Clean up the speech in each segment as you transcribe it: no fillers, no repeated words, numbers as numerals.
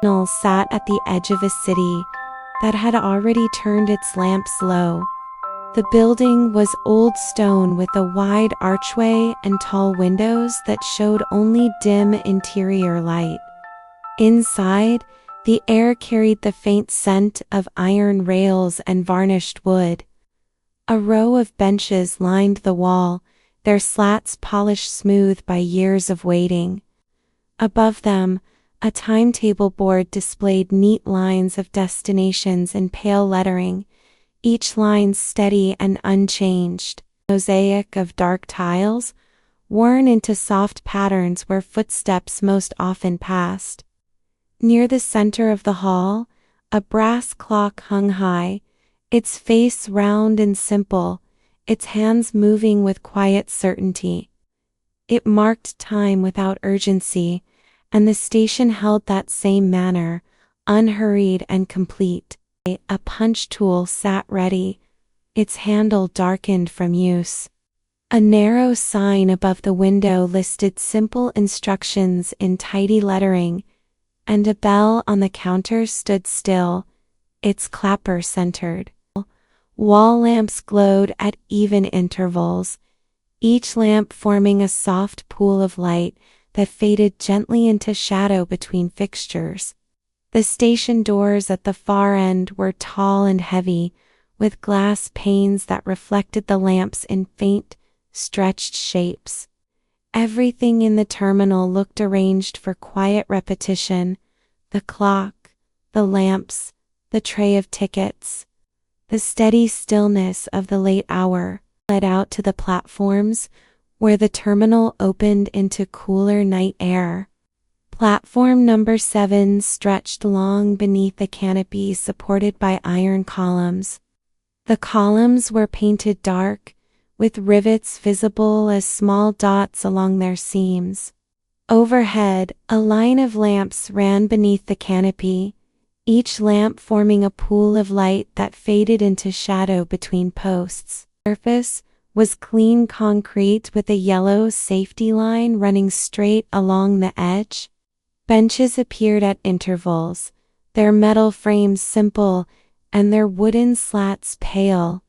Signal sat at the edge of a city that had already turned its lamps low. The building was old stone with a wide archway and tall windows that showed only dim interior light. Inside, the air carried the faint scent of iron rails and varnished wood. A row of benches lined the wall, their slats polished smooth by years of waiting. Above them, a timetable board displayed neat lines of destinations in pale lettering, each line steady and unchanged. A mosaic of dark tiles, worn into soft patterns where footsteps most often passed. Near the center of the hall, a brass clock hung high, its face round and simple, its hands moving with quiet certainty. It marked time without urgency, and the station held that same manner, unhurried and complete. A punch tool sat ready, its handle darkened from use. A narrow sign above the window listed simple instructions in tidy lettering, and a bell on the counter stood still, its clapper centered. Wall lamps glowed at even intervals, each lamp forming a soft pool of light that faded gently into shadow between fixtures. The station doors at the far end were tall and heavy, with glass panes that reflected the lamps in faint, stretched shapes. Everything in the terminal looked arranged for quiet repetition: the clock, the lamps, the tray of tickets. The steady stillness of the late hour led out to the platforms, where the terminal opened into cooler night air. Platform number 7 stretched long beneath a canopy supported by iron columns. The columns were painted dark, with rivets visible as small dots along their seams. Overhead, a line of lamps ran beneath the canopy, each lamp forming a pool of light that faded into shadow between posts. The surface was clean concrete with a yellow safety line running straight along the edge. Benches appeared at intervals, their metal frames simple and their wooden slats pale.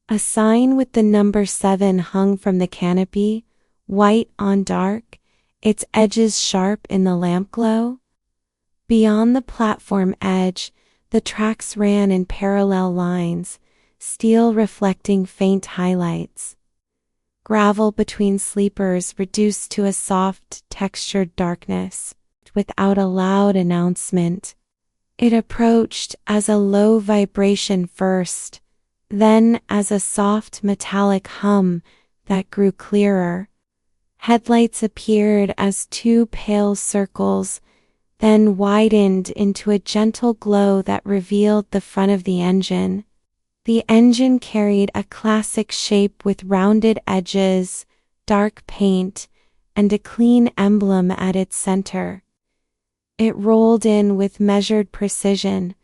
A sign with the number 7 hung from the canopy, white on dark, its edges sharp in the lamp glow. Beyond the platform edge, the tracks ran in parallel lines, steel reflecting faint highlights. Gravel between sleepers reduced to a soft, textured darkness. Without a loud announcement, it approached as a low vibration first, then as a soft metallic hum that grew clearer. Headlights appeared as two pale circles, then widened into a gentle glow that revealed the front of the engine. The engine carried a classic shape with rounded edges, dark paint, and a clean emblem at its center. It rolled in with measured precision,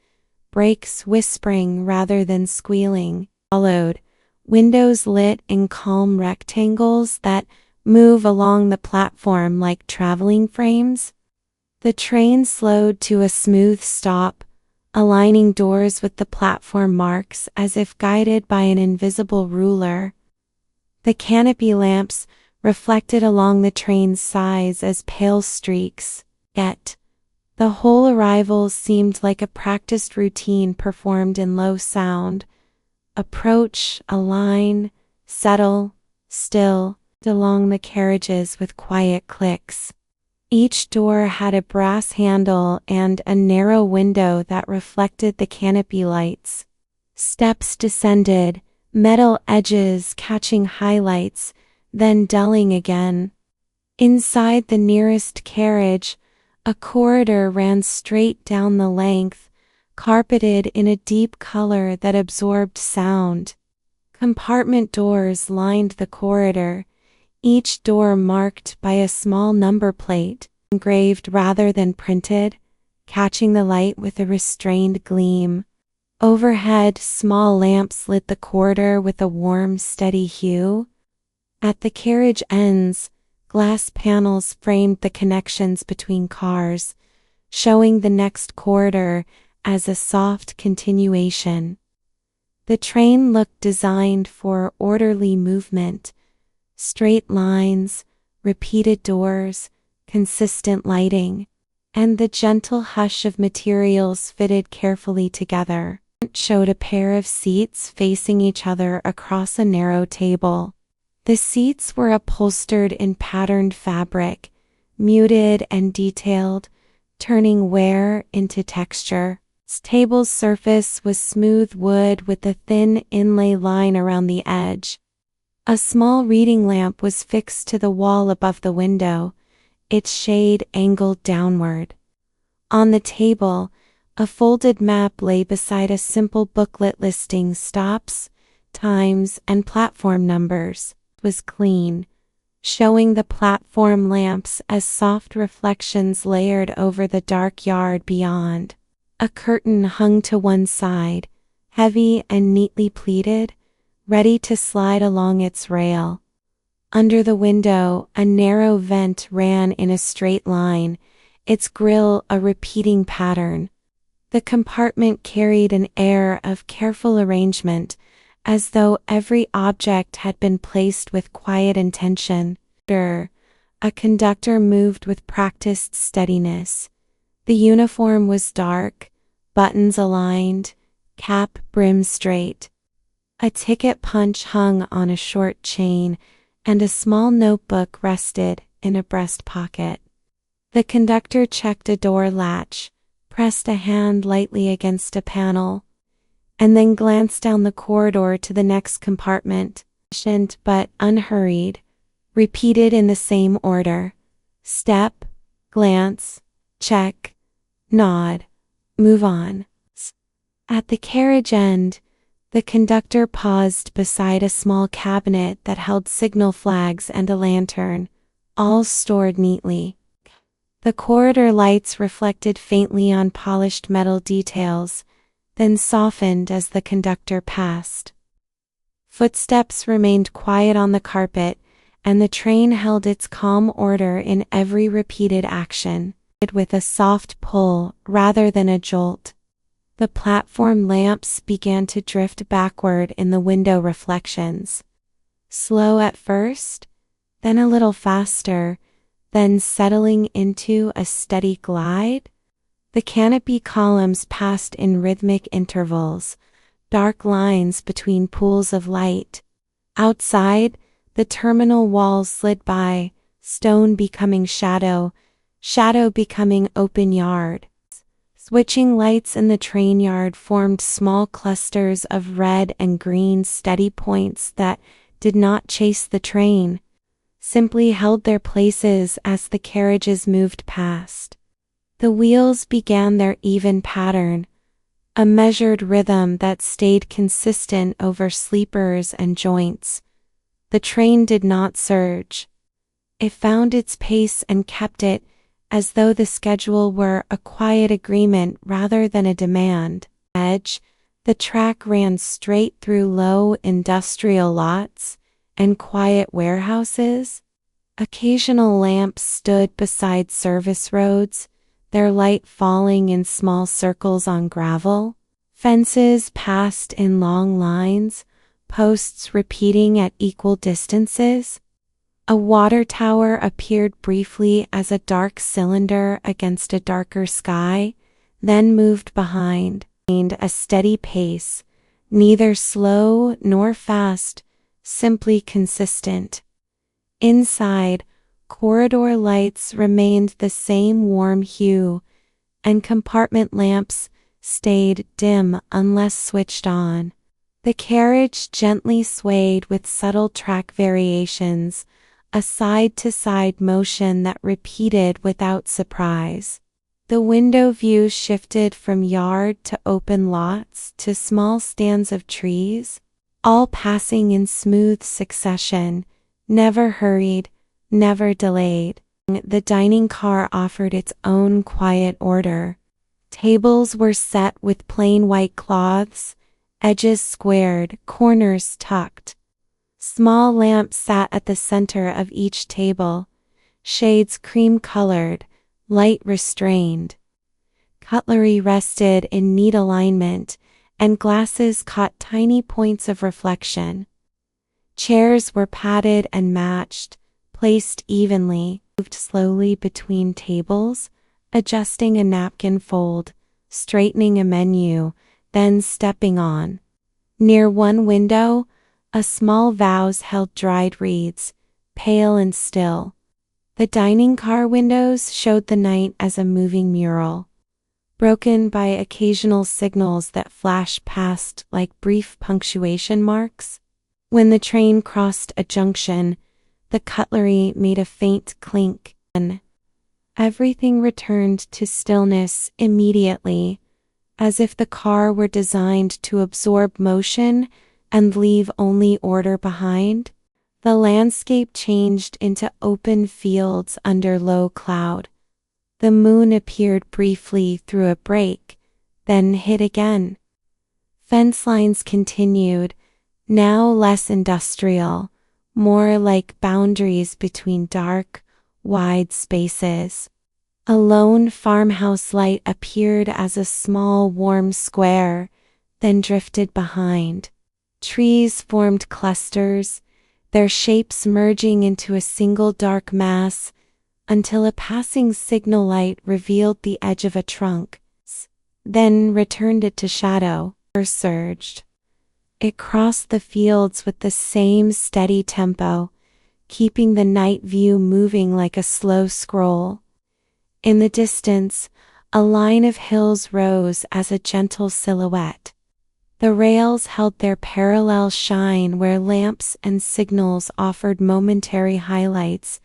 brakes whispering rather than squealing. Followed, windows lit in calm rectangles that move along the platform like traveling frames. The train slowed to a smooth stop, aligning doors with the platform marks as if guided by an invisible ruler. The canopy lamps reflected along the train's sides as pale streaks, yet the whole arrival seemed like a practiced routine performed in low sound. Approach, align, settle, still, along the carriages with quiet clicks. Each door had a brass handle and a narrow window that reflected the canopy lights. Steps descended, metal edges catching highlights, then dulling again. Inside the nearest carriage, a corridor ran straight down the length, carpeted in a deep color that absorbed sound. Compartment doors lined the corridor, each door marked by a small number plate, engraved rather than printed, catching the light with a restrained gleam. Overhead, small lamps lit the corridor with a warm, steady hue. At the carriage ends, glass panels framed the connections between cars, showing the next corridor as a soft continuation. The train looked designed for orderly movement, straight lines, repeated doors, consistent lighting, and the gentle hush of materials fitted carefully together. It showed a pair of seats facing each other across a narrow table. The seats were upholstered in patterned fabric, muted and detailed, turning wear into texture. The table's surface was smooth wood with a thin inlay line around the edge. A small reading lamp was fixed to the wall above the window, its shade angled downward. On the table, a folded map lay beside a simple booklet listing stops, times, and platform numbers. It was clean, showing the platform lamps as soft reflections layered over the dark yard beyond. A curtain hung to one side, heavy and neatly pleated, ready to slide along its rail. Under the window, a narrow vent ran in a straight line, its grille a repeating pattern. The compartment carried an air of careful arrangement, as though every object had been placed with quiet intention. A conductor moved with practiced steadiness. The uniform was dark, buttons aligned, cap brim straight. A ticket punch hung on a short chain, and a small notebook rested in a breast pocket. The conductor checked a door latch, pressed a hand lightly against a panel, and then glanced down the corridor to the next compartment, patient but unhurried, repeated in the same order. Step, glance, check, nod, move on. At the carriage end, the conductor paused beside a small cabinet that held signal flags and a lantern, all stored neatly. The corridor lights reflected faintly on polished metal details, then softened as the conductor passed. Footsteps remained quiet on the carpet, and the train held its calm order in every repeated action, with a soft pull rather than a jolt. The platform lamps began to drift backward in the window reflections. Slow at first, then a little faster, then settling into a steady glide. The canopy columns passed in rhythmic intervals, dark lines between pools of light. Outside, the terminal walls slid by, stone becoming shadow, shadow becoming open yard. Switching lights in the train yard formed small clusters of red and green steady points that did not chase the train, simply held their places as the carriages moved past. The wheels began their even pattern, a measured rhythm that stayed consistent over sleepers and joints. The train did not surge. It found its pace and kept it, as though the schedule were a quiet agreement rather than a demand. Edge, the track ran straight through low industrial lots and quiet warehouses. Occasional lamps stood beside service roads, their light falling in small circles on gravel. Fences passed in long lines, posts repeating at equal distances. A water tower appeared briefly as a dark cylinder against a darker sky, then moved behind, a steady pace, neither slow nor fast, simply consistent. Inside, corridor lights remained the same warm hue, and compartment lamps stayed dim unless switched on. The carriage gently swayed with subtle track variations, a side-to-side motion that repeated without surprise. The window view shifted from yard to open lots to small stands of trees, all passing in smooth succession, never hurried, never delayed. The dining car offered its own quiet order. Tables were set with plain white cloths, edges squared, corners tucked. Small lamps sat at the center of each table, shades cream-colored, light restrained. Cutlery rested in neat alignment, and glasses caught tiny points of reflection. Chairs were padded and matched, placed evenly, moved slowly between tables, adjusting a napkin fold, straightening a menu, then stepping on. Near one window, a small vase held dried reeds, pale and still. The dining car windows showed the night as a moving mural, broken by occasional signals that flashed past like brief punctuation marks. When the train crossed a junction, the cutlery made a faint clink, and everything returned to stillness immediately, as if the car were designed to absorb motion and leave only order behind. The landscape changed into open fields under low cloud. The moon appeared briefly through a break, then hid again. Fence lines continued, now less industrial, more like boundaries between dark, wide spaces. A lone farmhouse light appeared as a small warm square, then drifted behind. Trees formed clusters, their shapes merging into a single dark mass, until a passing signal light revealed the edge of a trunk, then returned it to shadow, or surged. It crossed the fields with the same steady tempo, keeping the night view moving like a slow scroll. In the distance, a line of hills rose as a gentle silhouette. The rails held their parallel shine where lamps and signals offered momentary highlights,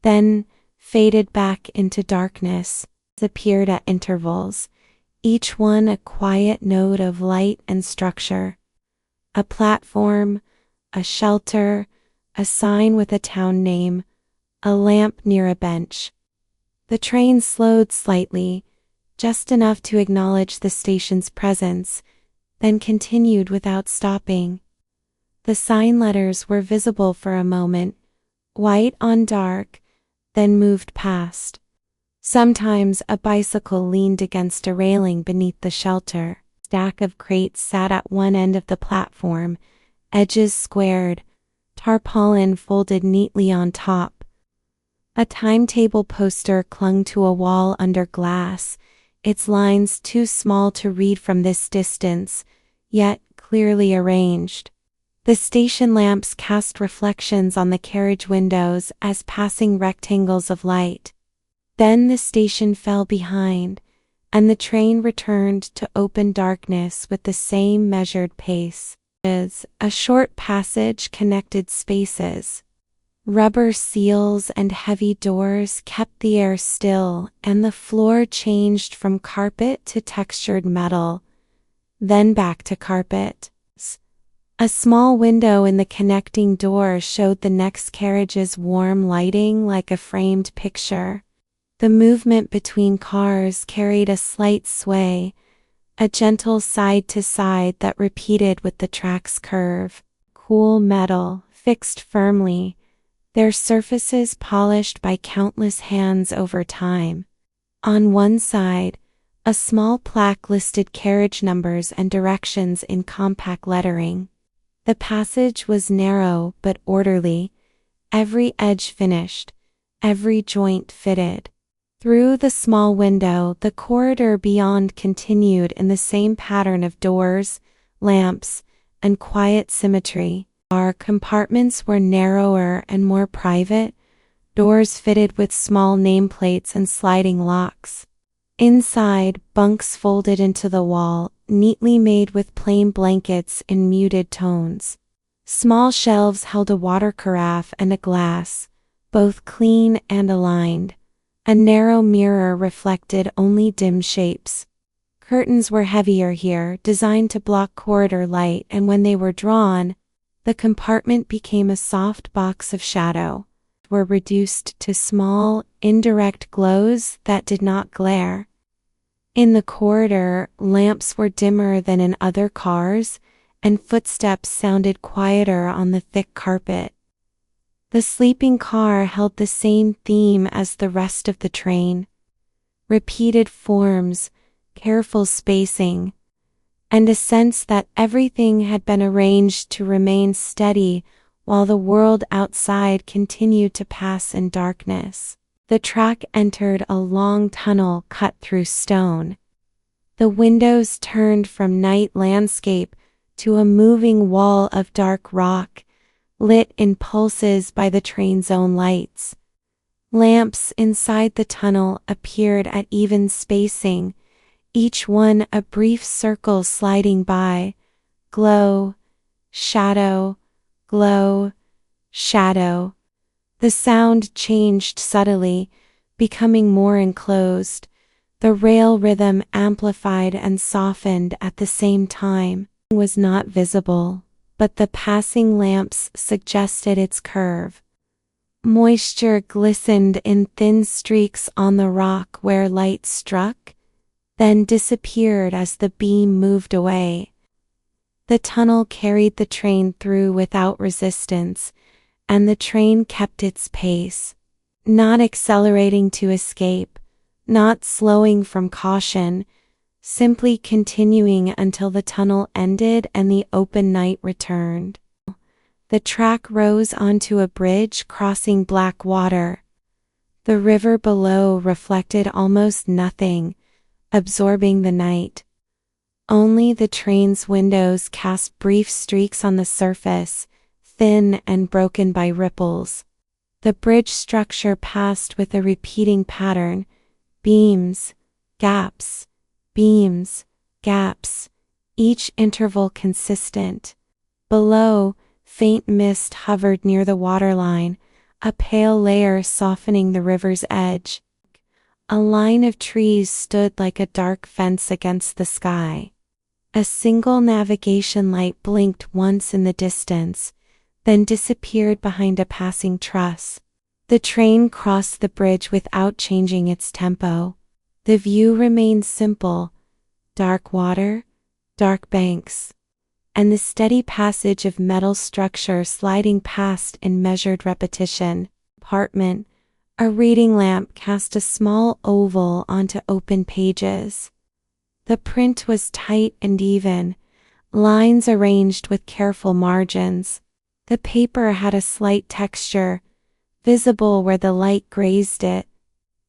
then faded back into darkness, appeared at intervals, each one a quiet note of light and structure. A platform, a shelter, a sign with a town name, a lamp near a bench. The train slowed slightly, just enough to acknowledge the station's presence, then continued without stopping. The sign letters were visible for a moment, white on dark, then moved past. Sometimes a bicycle leaned against a railing beneath the shelter. A stack of crates sat at one end of the platform, edges squared, tarpaulin folded neatly on top. A timetable poster clung to a wall under glass, its lines too small to read from this distance, yet clearly arranged. The station lamps cast reflections on the carriage windows as passing rectangles of light. Then the station fell behind, and the train returned to open darkness with the same measured pace. A short passage connected spaces. Rubber seals and heavy doors kept the air still, and the floor changed from carpet to textured metal, then back to carpet. A small window in the connecting door showed the next carriage's warm lighting like a framed picture. The movement between cars carried a slight sway, a gentle side-to-side that repeated with the track's curve. Cool metal, fixed firmly, their surfaces polished by countless hands over time. On one side, a small plaque listed carriage numbers and directions in compact lettering. The passage was narrow but orderly, every edge finished, every joint fitted. Through the small window, the corridor beyond continued in the same pattern of doors, lamps, and quiet symmetry. Our compartments were narrower and more private, doors fitted with small nameplates and sliding locks. Inside, bunks folded into the wall, neatly made with plain blankets in muted tones. Small shelves held a water carafe and a glass, both clean and aligned. A narrow mirror reflected only dim shapes. Curtains were heavier here, designed to block corridor light, and when they were drawn, the compartment became a soft box of shadow. Were reduced to small, indirect glows that did not glare. In the corridor, lamps were dimmer than in other cars, and footsteps sounded quieter on the thick carpet. The sleeping car held the same theme as the rest of the train. Repeated forms, careful spacing, and a sense that everything had been arranged to remain steady while the world outside continued to pass in darkness. The track entered a long tunnel cut through stone. The windows turned from night landscape to a moving wall of dark rock, lit in pulses by the train's own lights. Lamps inside the tunnel appeared at even spacing, each one a brief circle sliding by. Glow, shadow, glow, shadow. The sound changed subtly, becoming more enclosed. The rail rhythm amplified and softened at the same time. It was not visible, but the passing lamps suggested its curve. Moisture glistened in thin streaks on the rock where light struck, then disappeared as the beam moved away. The tunnel carried the train through without resistance, and the train kept its pace, not accelerating to escape, not slowing from caution, simply continuing until the tunnel ended and the open night returned. The track rose onto a bridge crossing black water. The river below reflected almost nothing, absorbing the night. Only the train's windows cast brief streaks on the surface, thin and broken by ripples. The bridge structure passed with a repeating pattern: beams, gaps, beams, gaps, each interval consistent. Below, faint mist hovered near the waterline, a pale layer softening the river's edge. A line of trees stood like a dark fence against the sky. A single navigation light blinked once in the distance, then disappeared behind a passing truss. The train crossed the bridge without changing its tempo. The view remained simple: dark water, dark banks, and the steady passage of metal structure sliding past in measured repetition. Apartment. A reading lamp cast a small oval onto open pages. The print was tight and even, lines arranged with careful margins. The paper had a slight texture, visible where the light grazed it.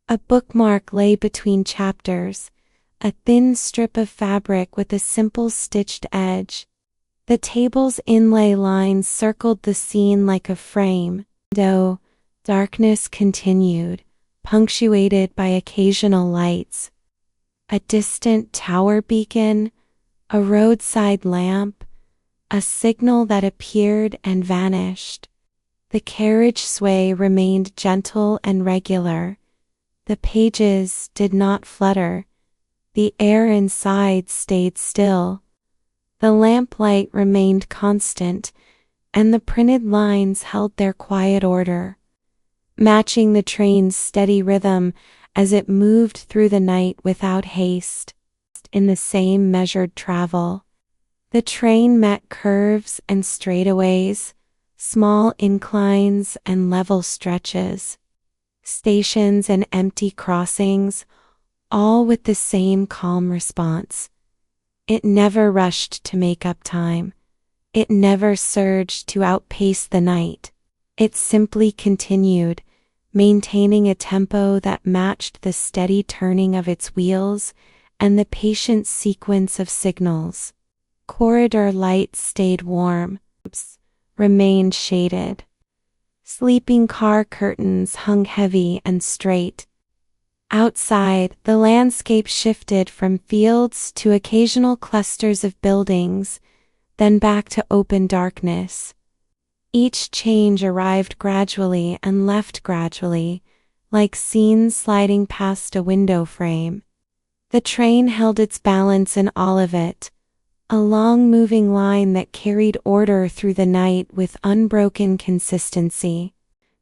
A bookmark lay between chapters, a thin strip of fabric with a simple stitched edge. The table's inlay lines circled the scene like a frame. Though darkness continued, punctuated by occasional lights. A distant tower beacon, a roadside lamp, a signal that appeared and vanished. The carriage sway remained gentle and regular. The pages did not flutter. The air inside stayed still. The lamplight remained constant, and the printed lines held their quiet order, matching the train's steady rhythm as it moved through the night without haste. In the same measured travel, the train met curves and straightaways, small inclines and level stretches, stations and empty crossings, all with the same calm response. It never rushed to make up time. It never surged to outpace the night. It simply continued, maintaining a tempo that matched the steady turning of its wheels and the patient sequence of signals. Corridor lights stayed warm, remained shaded. Sleeping car curtains hung heavy and straight. Outside, the landscape shifted from fields to occasional clusters of buildings, then back to open darkness. Each change arrived gradually and left gradually, like scenes sliding past a window frame. The train held its balance in all of it, a long moving line that carried order through the night with unbroken consistency.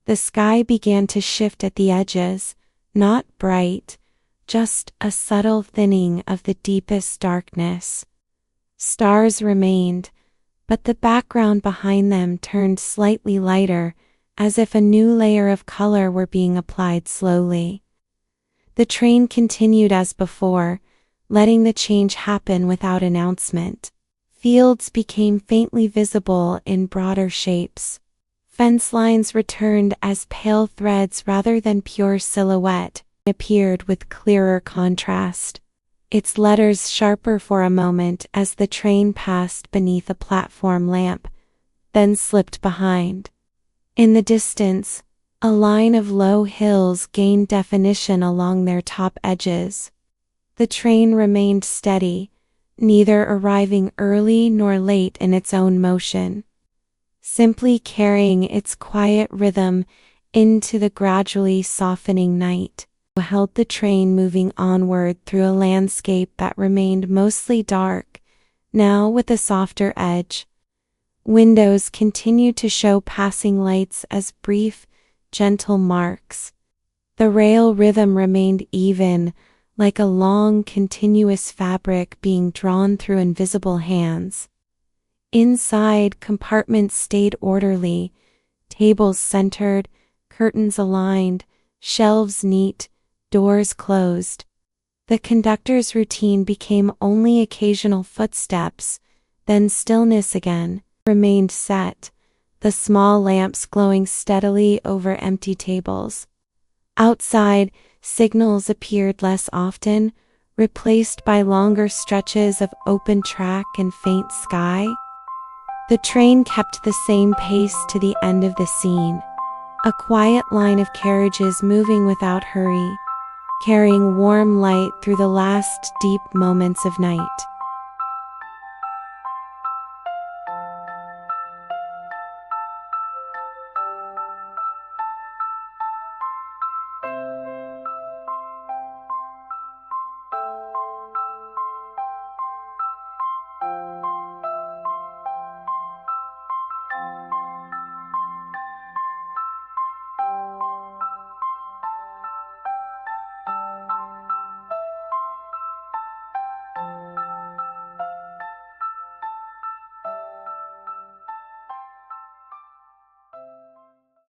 The sky began to shift at the edges, not bright, just a subtle thinning of the deepest darkness. Stars remained, but the background behind them turned slightly lighter, as if a new layer of color were being applied slowly. The train continued as before, letting the change happen without announcement. Fields became faintly visible in broader shapes. Fence lines returned as pale threads rather than pure silhouette, appeared with clearer contrast. Its letters sharper for a moment as the train passed beneath a platform lamp, then slipped behind. In the distance, a line of low hills gained definition along their top edges. The train remained steady, neither arriving early nor late in its own motion, simply carrying its quiet rhythm into the gradually softening night. Held the train moving onward through a landscape that remained mostly dark, now with a softer edge. Windows continued to show passing lights as brief, gentle marks. The rail rhythm remained even, like a long, continuous fabric being drawn through invisible hands. Inside, compartments stayed orderly, tables centered, curtains aligned, shelves neat, doors closed. The conductor's routine became only occasional footsteps, then stillness again remained set, the small lamps glowing steadily over empty tables. Outside, signals appeared less often, replaced by longer stretches of open track and faint sky. The train kept the same pace to the end of the scene, a quiet line of carriages moving without hurry, carrying warm light through the last deep moments of night.